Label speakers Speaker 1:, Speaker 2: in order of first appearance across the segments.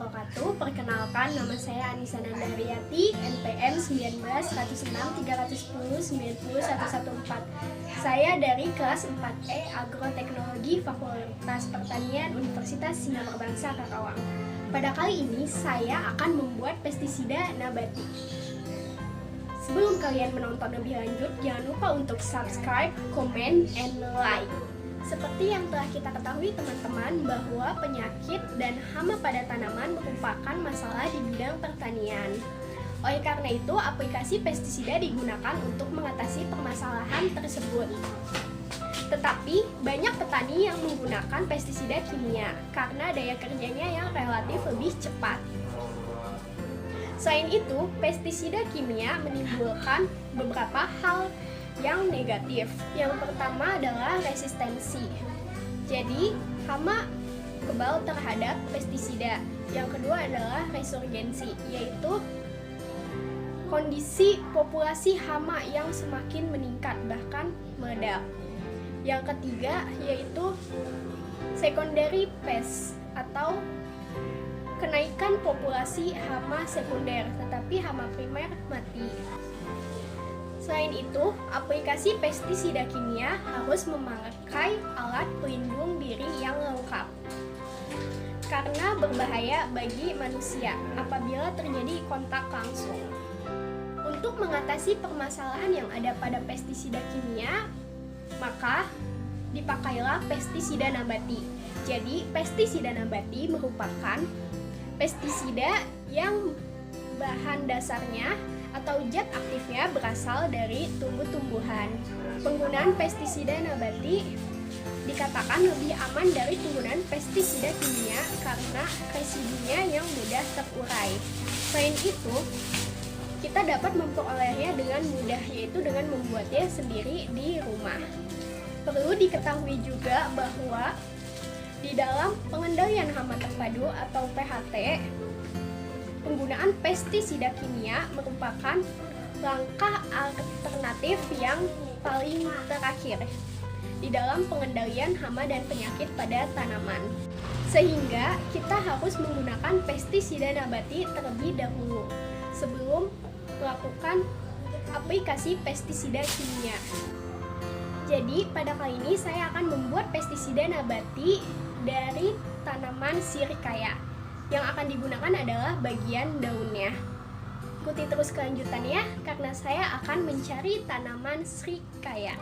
Speaker 1: wabarakatuh. Perkenalkan, nama saya Anissa Nandariati, NPM 19 106 310 90 114. Saya dari kelas 4E Agroteknologi Fakultas Pertanian Universitas Sinar Bangsa Karawang. Pada kali ini saya akan membuat pestisida nabati. Sebelum kalian menonton lebih lanjut, jangan lupa untuk subscribe, comment, and like. Seperti yang telah kita ketahui teman-teman, bahwa penyakit dan hama pada tanaman merupakan masalah di bidang pertanian. Oleh karena itu, aplikasi pestisida digunakan untuk mengatasi permasalahan tersebut. Tetapi, banyak petani yang menggunakan pestisida kimia karena daya kerjanya yang relatif lebih cepat. Selain itu, pestisida kimia menimbulkan beberapa hal yang negatif. Yang pertama adalah resistensi. Jadi, hama kebal terhadap pestisida. Yang kedua adalah resurgensi, yaitu kondisi populasi hama yang semakin meningkat, bahkan meledak. Yang ketiga yaitu secondary pest atau kenaikan populasi hama sekunder, tetapi hama primer mati. Selain itu, aplikasi pestisida kimia harus memakai alat pelindung diri yang lengkap karena berbahaya bagi manusia apabila terjadi kontak langsung. Untuk mengatasi permasalahan yang ada pada pestisida kimia, maka dipakailah pestisida nabati. Jadi, pestisida nabati merupakan pestisida yang bahan dasarnya atau zat aktifnya berasal dari tumbuh-tumbuhan. Penggunaan pestisida nabati dikatakan lebih aman dari penggunaan pestisida kimia karena residunya yang mudah terurai. Selain itu, kita dapat memperolehnya dengan mudah, yaitu dengan membuatnya sendiri di rumah. Perlu diketahui juga bahwa di dalam pengendalian hama terpadu atau PHT, penggunaan pestisida kimia merupakan langkah alternatif yang paling terakhir di dalam pengendalian hama dan penyakit pada tanaman. Sehingga kita harus menggunakan pestisida nabati terlebih dahulu sebelum melakukan aplikasi pestisida kimia. Jadi pada kali ini saya akan membuat pestisida nabati dari tanaman sirikaya. Yang akan digunakan adalah bagian daunnya. Ikuti terus kelanjutannya karena saya akan mencari tanaman srikaya.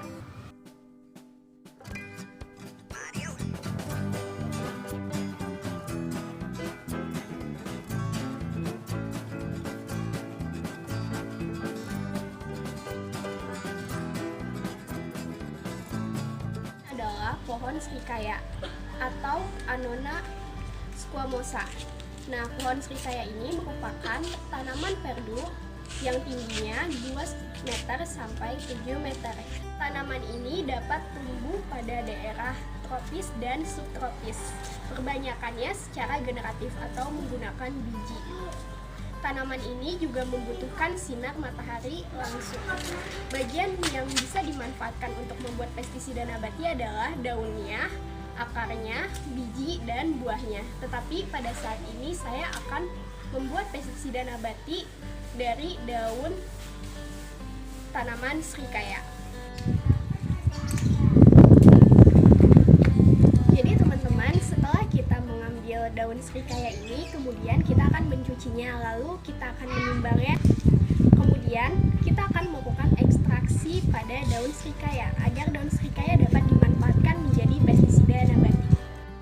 Speaker 1: Adalah pohon srikaya atau Annona squamosa. Nah, pohon srikaya ini merupakan tanaman perdu yang tingginya 2 meter sampai 7 meter. Tanaman ini dapat tumbuh pada daerah tropis dan subtropis. Perbanyakannya secara generatif atau menggunakan biji. Tanaman ini juga membutuhkan sinar matahari langsung. Bagian yang bisa dimanfaatkan untuk membuat pestisida nabati adalah daunnya, akarnya, biji, dan buahnya. Tetapi pada saat ini saya akan membuat pestisida nabati dari daun tanaman srikaya. Jadi teman-teman, setelah kita mengambil daun srikaya ini, kemudian kita akan mencucinya, lalu kita akan menimbangnya. Kemudian kita akan melakukan ekstraksi pada daun srikaya agar daun srikaya dapat dimanfaatkan menjadi pestisida nabati.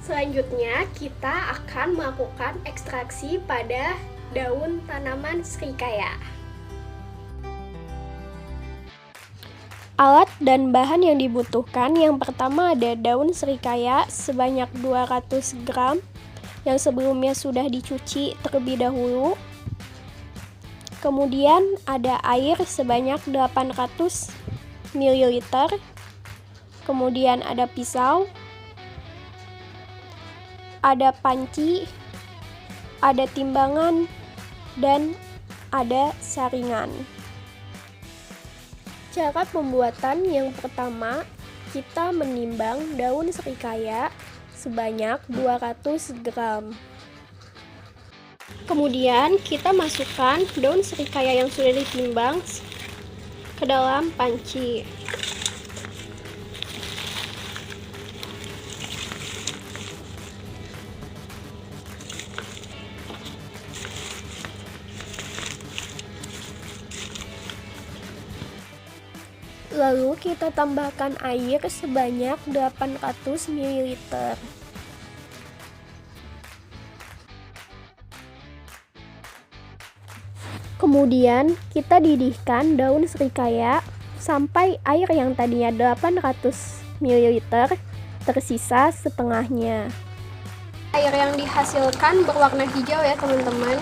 Speaker 1: Selanjutnya kita akan melakukan ekstraksi pada daun tanaman srikaya. Alat dan bahan yang dibutuhkan, yang pertama ada daun srikaya sebanyak 200 gram yang sebelumnya sudah dicuci terlebih dahulu. Kemudian ada air sebanyak 800 ml. Kemudian ada pisau, ada panci, ada timbangan, dan ada saringan. Cara pembuatan yang pertama, kita menimbang daun srikaya sebanyak 200 gram. Kemudian kita masukkan daun serikaya yang sudah ditimbang ke dalam panci. Lalu kita tambahkan air sebanyak 800 ml. Kemudian kita didihkan daun serikaya sampai air yang tadinya 800 ml tersisa setengahnya. Air yang dihasilkan berwarna hijau ya teman-teman.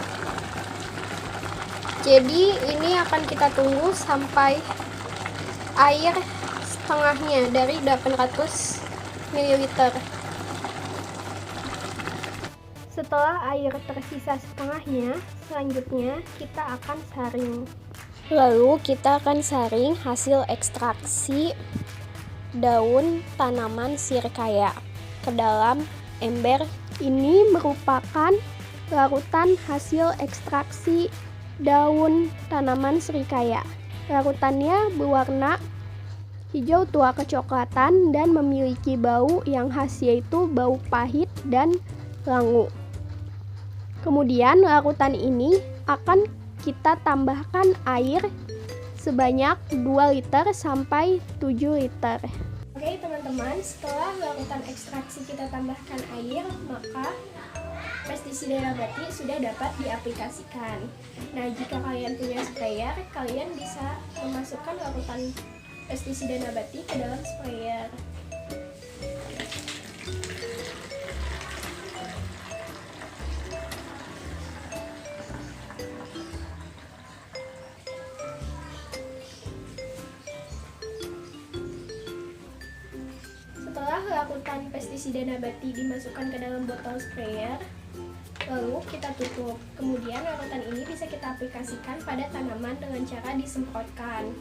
Speaker 1: Jadi ini akan kita tunggu sampai air setengahnya dari 800 ml. Setelah air tersisa setengahnya, selanjutnya kita akan saring. Lalu kita akan saring hasil ekstraksi daun tanaman sirikaya ke dalam ember. Ini merupakan larutan hasil ekstraksi daun tanaman sirikaya. Larutannya berwarna hijau tua kecoklatan dan memiliki bau yang khas, yaitu bau pahit dan langu. Kemudian larutan ini akan kita tambahkan air sebanyak 2 liter sampai 7 liter. Oke teman-teman, setelah larutan ekstraksi kita tambahkan air, maka pestisida nabati sudah dapat diaplikasikan. Nah, jika kalian punya sprayer, kalian bisa memasukkan larutan pestisida nabati ke dalam sprayer. Setelah larutan pestisida nabati dimasukkan ke dalam botol sprayer, lalu kita tutup. Kemudian larutan ini bisa kita aplikasikan pada tanaman dengan cara disemprotkan.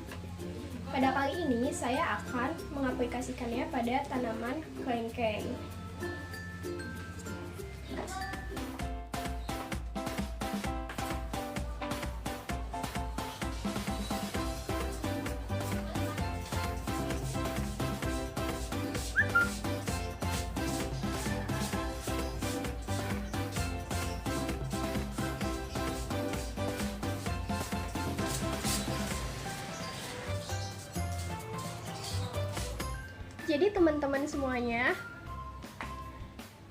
Speaker 1: Pada kali ini saya akan mengaplikasikannya pada tanaman kelengkeng. Jadi teman-teman semuanya,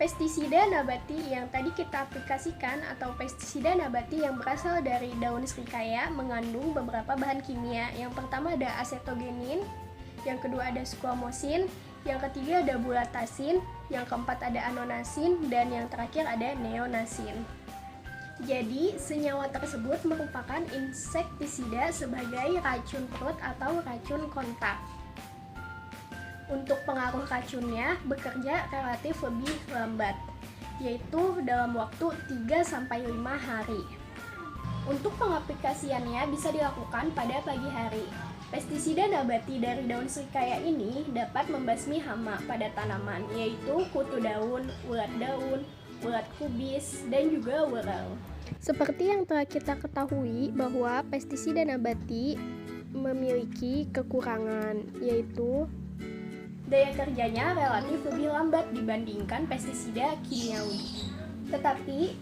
Speaker 1: pestisida nabati yang tadi kita aplikasikan atau pestisida nabati yang berasal dari daun serikaya mengandung beberapa bahan kimia. Yang pertama ada acetogenin, yang kedua ada squamosin, yang ketiga ada bulatasin, yang keempat ada anonasin, dan yang terakhir ada neonasin. Jadi, senyawa tersebut merupakan insektisida sebagai racun perut atau racun kontak. Untuk pengaruh racunnya bekerja relatif lebih lambat, yaitu dalam waktu 3-5 hari. Untuk pengaplikasiannya bisa dilakukan pada pagi hari. Pestisida nabati dari daun serikaya ini dapat membasmi hama pada tanaman, yaitu kutu daun, ulat kubis, dan juga wortel. Seperti yang telah kita ketahui bahwa pestisida nabati memiliki kekurangan, yaitu daya kerjanya relatif lebih lambat dibandingkan pestisida kimiawi. Tetapi,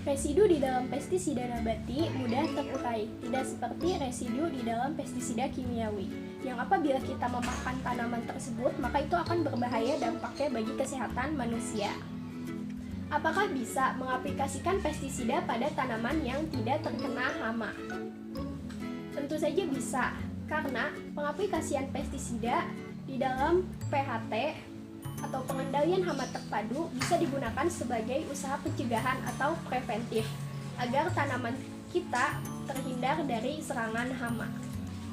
Speaker 1: residu di dalam pestisida nabati mudah terurai, tidak seperti residu di dalam pestisida kimiawi, yang apabila kita memakan tanaman tersebut, maka itu akan berbahaya dampaknya bagi kesehatan manusia. Apakah bisa mengaplikasikan pestisida pada tanaman yang tidak terkena hama? Tentu saja bisa, karena pengaplikasian pestisida di dalam PHT atau pengendalian hama terpadu bisa digunakan sebagai usaha pencegahan atau preventif agar tanaman kita terhindar dari serangan hama.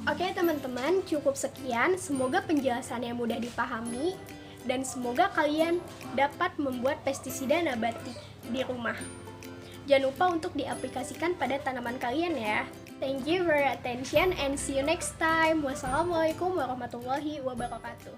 Speaker 1: Oke teman-teman, cukup sekian. Semoga penjelasannya mudah dipahami dan semoga kalian dapat membuat pestisida nabati di rumah. Jangan lupa untuk diaplikasikan pada tanaman kalian ya. Thank you for your attention and see you next time. Wassalamualaikum warahmatullahi wabarakatuh.